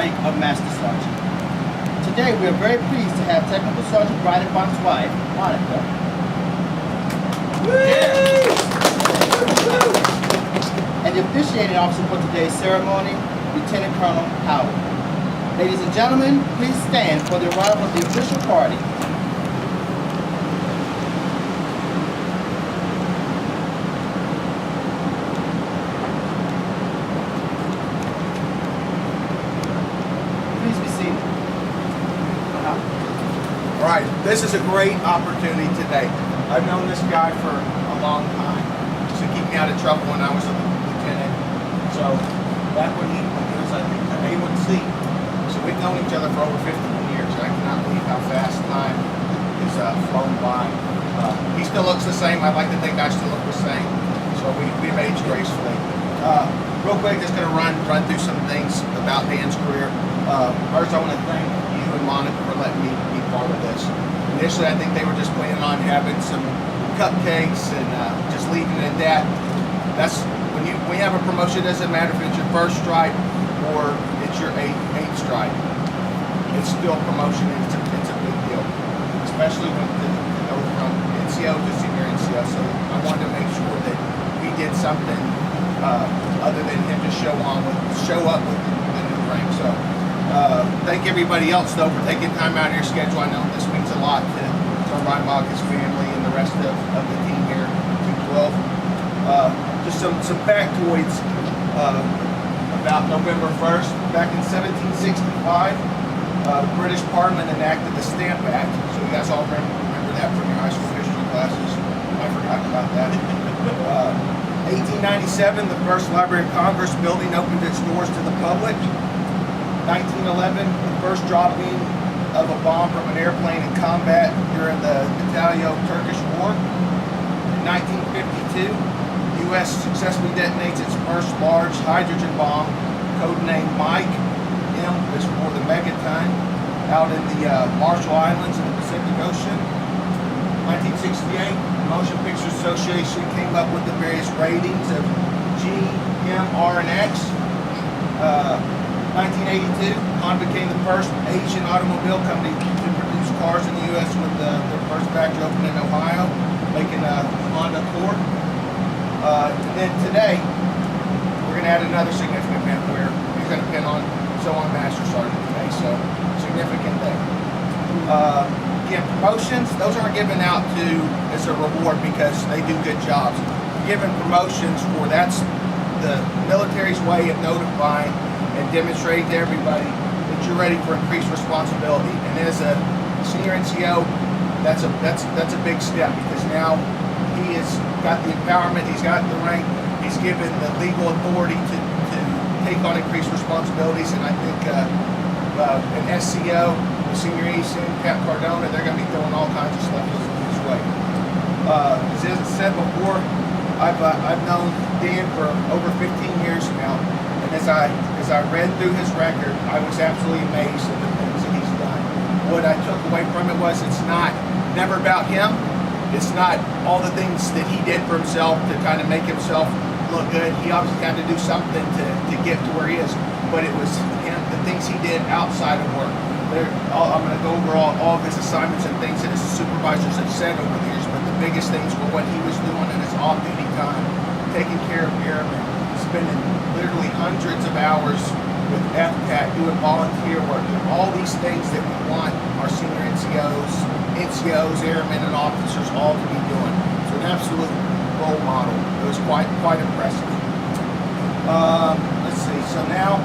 rank of Master Sergeant. Today we are very pleased to have Technical Sergeant Breidenbach's wife, Monica, and the officiating officer for today's ceremony, Lieutenant Colonel Howard. Ladies and gentlemen, please stand for the arrival of the official party. Please be seated. All right, this is a great opportunity today. I've known this guy for a long time. He used to keep me out of trouble when I was a lieutenant. So back when he was, I think, an A1C. So we've known each other for over 15 years. I cannot believe how fast time is flown by. He still looks the same. I'd like to think I still look the same. So we've aged gracefully. Real quick, just going to run through some things about Dan's career. First, I want to thank you and Monica for letting me be part of this. Initially, I think they were just planning on having some cupcakes and just leaving it at that. That's when you have a promotion. It doesn't matter if it's your first stripe or it's your eighth stripe. It's still promotion, and it's a big deal, especially when to go from NCO to senior NCO. So I wanted to make sure that we did something other than him just show up with the new rank. So thank everybody else though for taking time out of your schedule. I know this means a lot to Breidenbach, his family, and the rest of the team here at 212. Just some factoids about November 1st. Back in 1765, the British Parliament enacted the Stamp Act. So you guys all remember that from your high school history classes. I forgot about that. 1897, the first Library of Congress building opened its doors to the public. 1911, the first dropping of a bomb from an airplane in combat during the Italo-Turkish War. In 1952, the U.S. successfully detonates its first large hydrogen bomb, codenamed Mike. M is for the megaton, out in the Marshall Islands in the Pacific Ocean. 1968, the Motion Picture Association came up with the various ratings of G, M, R, and X. 1982, Honda became the first Asian automobile company to produce cars in the U.S. with their first factory opened in Ohio, making a Honda Accord. And then today, we're going to add another significant event where we're going to pin on Master Sergeant today, so significant thing. Again, promotions, those aren't given out as a reward because they do good jobs. Given promotions that's the military's way of notifying and demonstrating to everybody that you're ready for increased responsibility. And as a senior NCO, that's a big step because now he has got the empowerment, he's got the rank, he's given the legal authority to take on increased responsibilities. And I think an SCO, the senior ESIN, Cap Cardona, they're going to be throwing all kinds of stuff his way. As I said before, I've known Dan for over 15 years now. And as I read through his record, I was absolutely amazed at the things that he's done. What I took away from it was it's never about him. It's not all the things that he did for himself to kind of make himself look good. He obviously had to do something to get to where he is, but it was him, the things he did outside of work. I'm going to go over all of his assignments and things that his supervisors have said over the years, but the biggest things were what he was doing in his off-duty time, taking care of airmen, spending literally hundreds of hours with FCAT, doing volunteer work, doing all these things that we want our senior NCOs, airmen, and officers all to be doing. So an absolute role model. It was quite impressive. Let's see. So now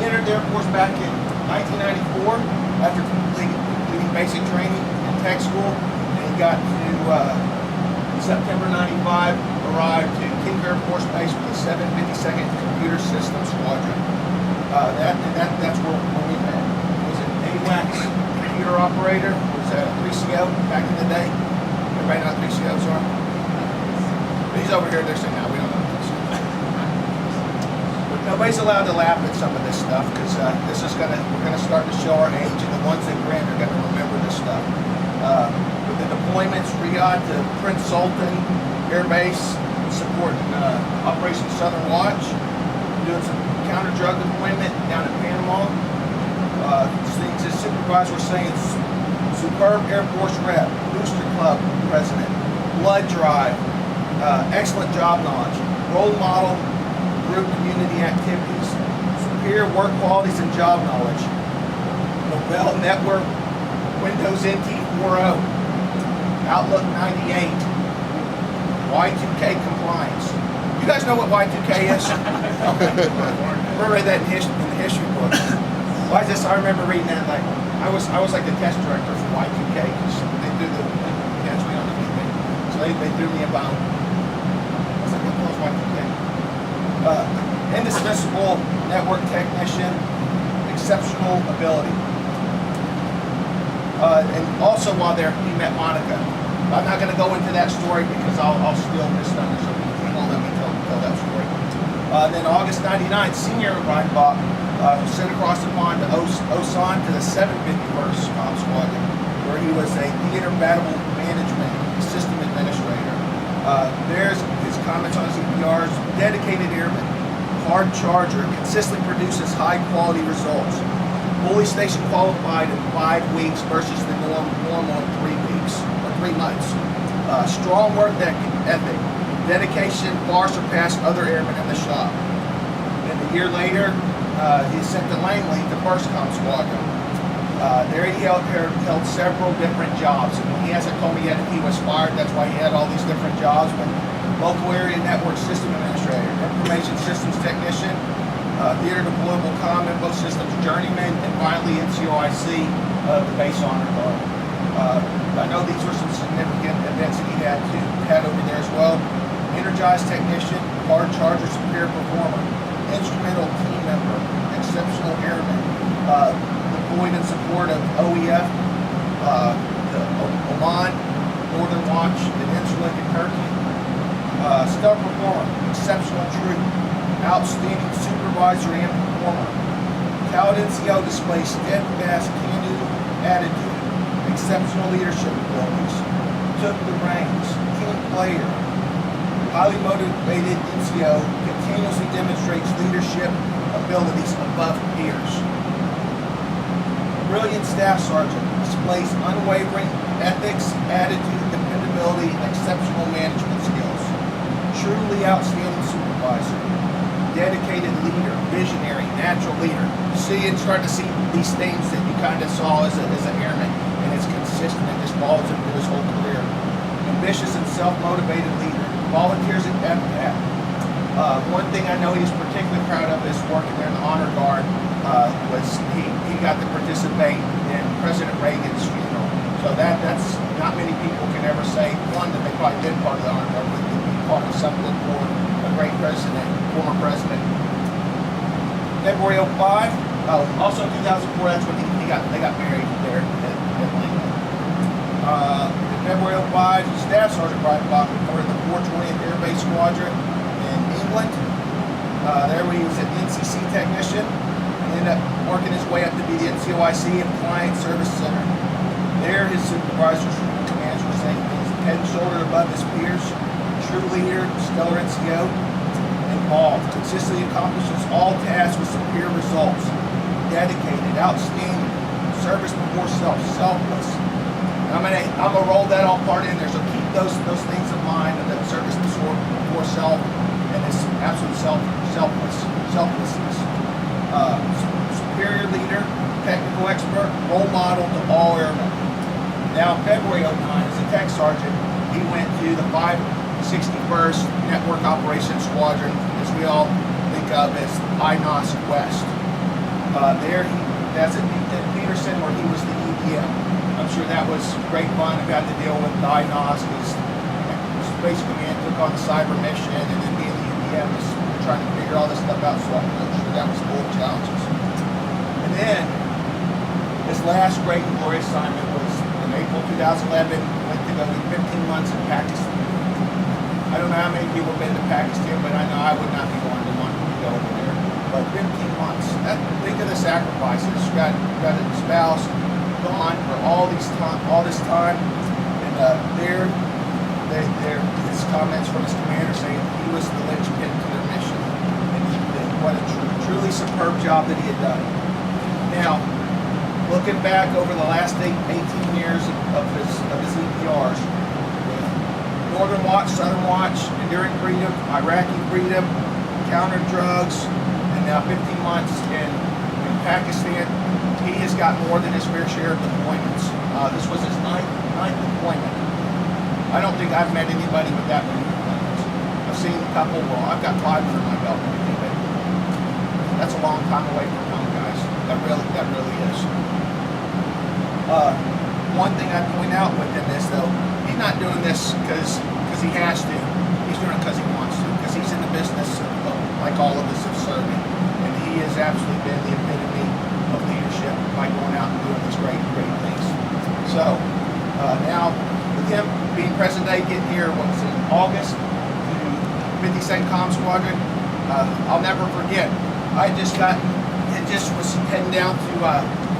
he entered the Air Force back in 1994 after completing basic training in tech school, and he got to September 95. Arrived to King Air Force Base with the 752nd Computer Systems Squadron. That's where we met. He was an AWACS computer operator. He was a 3CO back in the day. Everybody know what 3COs are? But he's over here. They're saying, no, we don't know what 3COs are. But nobody's allowed to laugh at some of this stuff because we're gonna start to show our age, and the ones that grin are gonna remember this stuff. With the deployments, Riyadh to Prince Sultan Air Base, supporting Operation Southern Watch. doing some counter-drug deployment down in Panama. His supervisor was saying, superb Air Force rep, booster club president, blood drive, excellent job knowledge, role model, group community activities, superior work qualities and job knowledge, Novell Network, Windows NT 4.0, Outlook 98, Y2K compliance. You guys know what Y2K is? We read that in the history book. Why is this? I remember reading that. Like I was like the test director for Y2K because they do the catch me on the thing. So they threw me a bone. I was like, what the hell is Y2K? Indispensable network technician, exceptional ability. And also while there, he met Monica. I'm not going to go into that story because I'll steal his thunder, so he won't let me tell that story. Then August '99, senior Breidenbach sent across the pond to Osan to the 751st Comm Squadron, where he was a theater battle management system administrator. There's his comments on CPRs. Dedicated airman, hard charger, consistently produces high quality results. Fully station qualified in 5 weeks versus the normal 3 weeks or 3 months. Strong work ethic, dedication far surpassed other airmen in the shop. And a year later, he sent to Langley, the 1st Comm Squadron. There he held several different jobs. And he hasn't told me yet if he was fired. That's why he had all these different jobs. But local area network system administrator, information systems technician, theater deployable comm info systems journeyman, and finally NCOIC of the base honor guard. I know these were some significant events that he had over there as well. Energized technician, hard charger, superior performer, instrumental team member, exceptional airman, deployed in support of OEF, the Oman, Northern Watch, the Incirlik in Turkey. Stellar performer, exceptional troop, outstanding supervisor and performer. Cal NCO displays steadfast, can-do attitude, exceptional leadership abilities, took the reins, team player, highly motivated NCO, continuously demonstrates leadership abilities above peers. Brilliant staff sergeant, displays unwavering ethics, attitude, dependability, and exceptional management skills. Truly outstanding supervisor. Dedicated leader, visionary, natural leader. You see and start to see these things that you kind of saw as an airman, and it's consistent and just follows him through his whole career. Ambitious and self-motivated leader. Volunteers at FPAT. One thing I know he's particularly proud of is working there in the Honor Guard was he got to participate in President Reagan's funeral. So that's not many people can ever say, one, that they've probably been part of the Honor Guard, but to be part of something for a great president, former president. February 05, also in 2004, that's when they got married there at Lincoln. February 05, Staff Sergeant Breidenbach reported the 420th Air Base Squadron in England. There he was an NCC technician and ended up working his way up to be the NCOIC and Client Service Center. There his supervisors and commanders were saying he's head and shoulder above his peers, true leader, stellar NCO, involved, consistently accomplishes all tasks with superior results, dedicated, outstanding, service before self, selfless. I'm gonna roll that all part in there, so keep those things in mind, and that service before self, and this absolute selflessness. Superior leader, technical expert, role model to all airmen. Now in February 09, as a tech sergeant, he went to the 561st Network Operations Squadron, as we all think of as INOS West. There that's at Peterson, where he was the EDM. I'm sure that was great fun. I got to deal with the INOS because Space Command took on the cyber mission, and then being the EDM was trying to figure all this stuff out, so I'm sure that was full of challenges. And then his last great and glorious assignment was in April 2011, went to go to 15 months in Pakistan. I don't know how many people have been to Pakistan, but I know I would not be one to want to go over there. But 15 months, think of the sacrifices. You got a spouse gone for all this time, and his comments from his commander saying he was the linchpin to their mission, and what a superb job that he had done. Now, looking back over the last 18 years of his EPRs, Northern Watch, Southern Watch, Enduring Freedom, Iraqi Freedom, Counter Drugs, and now 15 months in Pakistan, he has got more than his fair share of deployments. This was his ninth deployment. I don't think I've met anybody with that many deployments. I've seen a couple, well, I've got 5 under my belt. That's a long time away from home, guys. That really is. One thing I'd point out within this, though, he's not doing this because he has to. He's doing it because he wants to, because he's in the business of, like all of us, of serving. And he has absolutely been the epitome of leadership by going out and doing these great things. So now, with him being present day, getting here, what was it, in August, to 52d Comm Squadron, I'll never forget. I just was heading down to,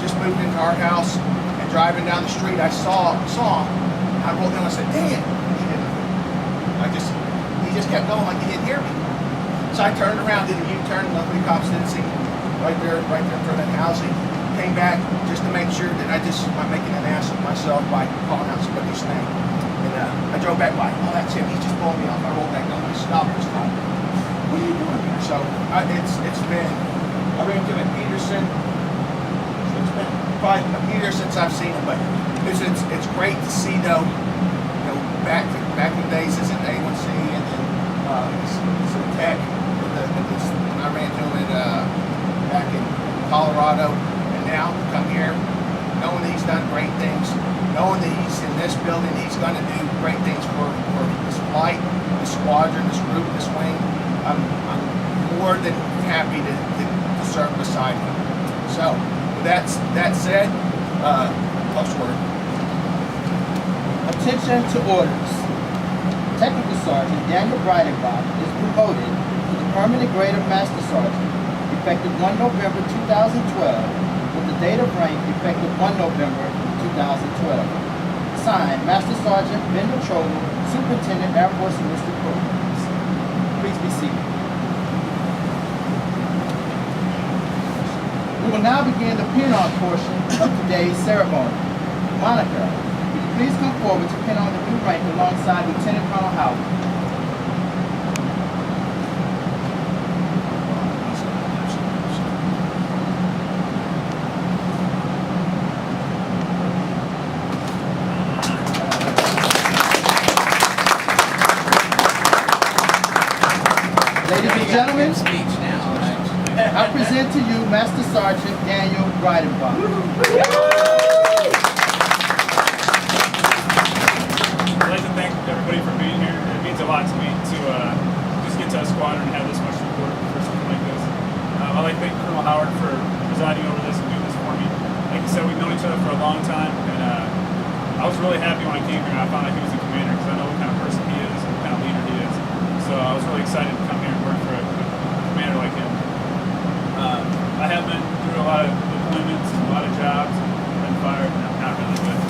just moved into our house, and driving down the street, I saw him. I rolled down and I said, "Damn!" He just kept going like he didn't hear me. So I turned around, did a U-turn, luckily cops didn't see me. Right there in front of that housing. Came back just to make sure that I'm making an ass of myself by calling out somebody's name. And I drove back by, oh, that's him. He's just blowing me off. I rolled back down. I stopped this time. What are you doing here? So it's been, I ran into him at Peterson. It's been probably a year since I've seen him, but it's great to see though. You know, back in the days as an A1C and then he's a tech. When I ran into him back in Colorado, and now to come here, knowing that he's done great things, knowing that he's in this building, he's going to do great things for this flight, this squadron, this group, this wing. I'm more than happy to serve beside him. So, with that said, close word. Attention to orders. Technical Sergeant Daniel Breidenbach is promoted to the permanent grade of Master Sergeant effective 1 November 2012 with the date of rank effective 1 November 2012. Signed, Master Sergeant Ben Troller, Superintendent Air Force Enlisted Programs. Please be seated. We will now begin the pin-on portion of today's ceremony. Monica, would you please come forward to pin on the new rank alongside Lieutenant Colonel Howard? Gentlemen, I present to you Master Sergeant Daniel Breidenbach. I'd like to thank everybody for being here. It means a lot to me to just get to a squadron and have this much support for something like this. I'd like to thank Colonel Howard for presiding over this and doing this for me. Like you said, we've known each other for a long time, and I was really happy when I came here and I found out he was the commander because I know what kind of person he is and what kind of leader he is. So I was really excited to come here and work for a commander like him. I have been through a lot of deployments, a lot of jobs, been fired, not really, but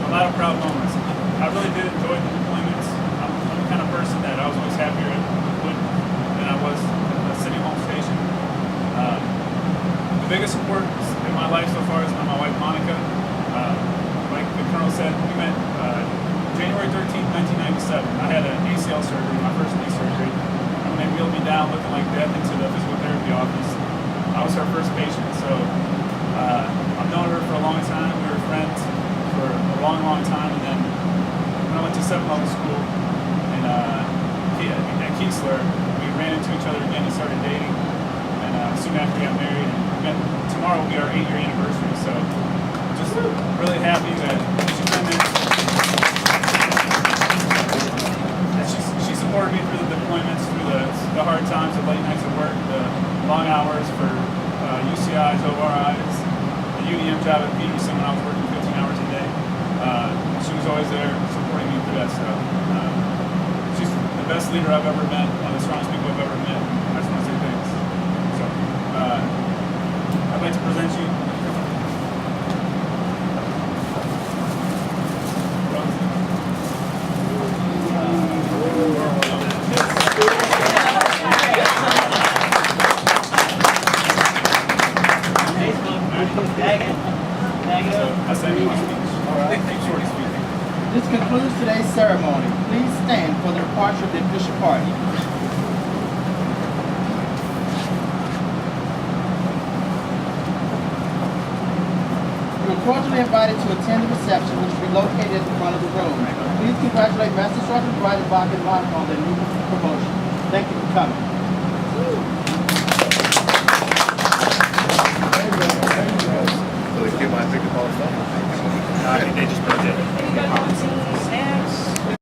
a lot of proud moments. I really did enjoy the deployments. I'm the kind of person that I was always happier at deployment than I was sitting home station. The biggest support in my life so far has been my wife Monica. Like the Colonel said, we met January 13th, 1997. I had an ACL surgery, my first knee surgery. And when they wheeled me down looking like death into the physical therapy office, I was her first patient. So I've known her for a long time. We were friends for a long time. And then when I went to 7-level school at Keesler, we ran into each other again and started dating. And soon after we got married, and tomorrow will be our 8-year anniversary. So just really happy that she's been there. She supported me through the deployments, through the hard times, the late nights at work, the long hours for UCIs, ORIs, the UDM job at Peterson when I was working 15 hours a day. She was always there supporting me through that stuff. She's the best leader I've ever met, one of the strongest people I've ever met. I just want to say thanks. So I'd like to present you This concludes today's ceremony. Please stand for the departure of the official party. You are cordially invited to attend the reception, which will be located at the front of the room. Please congratulate Master Sergeant Breidenbach and Locke on their new promotion. Thank you for coming.